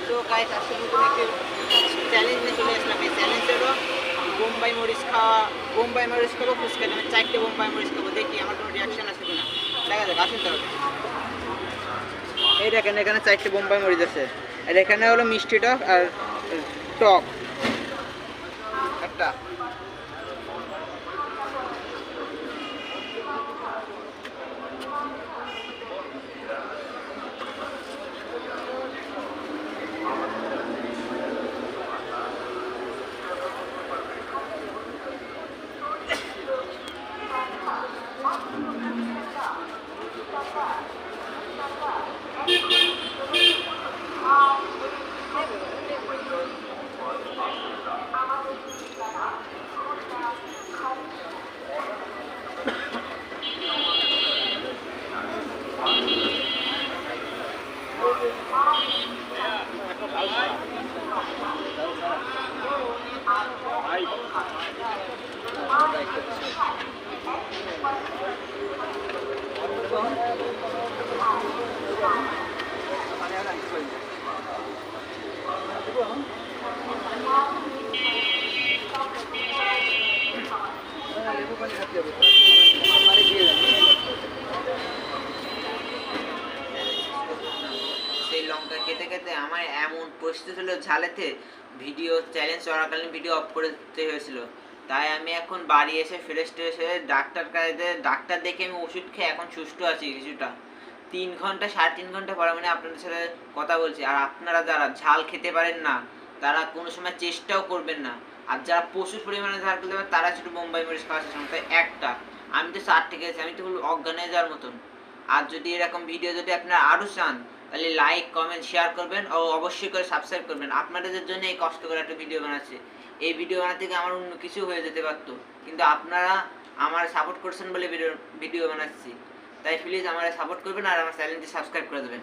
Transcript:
তো গাইস আজকে নতুন একটি চ্যালেঞ্জ নিয়ে চলে আসলাম। এই চ্যালেঞ্জ হলো বোম্বাই মরিচ খাওয়া। বোম্বাই মরিচ খাবো, ফুচকা আমি 4টে বোম্বাই মরিচ খাবো, দেখি আমার কোনো রিয়াকশন আছে কিনা। দেখা যাক, আসুন তাহলে। এই দেখেন, এখানে 4টে বোম্বাই মরিচ আছে, আর এখানে হলো মিষ্টি টক আর টক একটা। সেই লঙ্কা খেতে খেতে আমার এমন পরিস্থিতি ছিল ঝালেতে, ভিডিও চ্যালেঞ্জ চলাকালীন ভিডিও অফ করে দিতে হয়েছিল। তাই আমি এখন বাড়ি এসে ফ্রেশ ট্রেশ হয়ে ডাক্তার দেখে আমি ওষুধ খেয়ে এখন সুস্থ আছি কিছুটা। 3 ঘন্টা 3.5 ঘন্টা পরে মানে আপনাদের সাথে কথা বলছি। আর আপনারা যারা ঝাল খেতে পারেন না তারা কোনো সময় চেষ্টাও করবেন না। আর যারা প্রচুর পরিমাণে ঝাল খেতে পারেন তারা শুধু বোম্বাই মরিচ খাওয়ার চেষ্টা করুন। তাই একটা, আমি তো 4টে খেয়েছি, আমি তো অজ্ঞান হয়ে যাওয়ার মতন। আর যদি এরকম ভিডিও যদি আপনারা আরও চান তাহলে লাইক কমেন্ট শেয়ার করবেন ও অবশ্যই করে সাবস্ক্রাইব করবেন। আপনাদের জন্য এই কষ্ট করে একটা ভিডিও বানাচ্ছি। এই ভিডিও বানাতে গিয়ে আমার অন্য কিছু হয়ে যেতে পারতো, কিন্তু আপনারা আমার সাপোর্ট করছেন বলে ভিডিও বানাচ্ছি। তাই প্লিজ আমার সাপোর্ট করবেন আর আমার চ্যানেলটি সাবস্ক্রাইব করে দেবেন।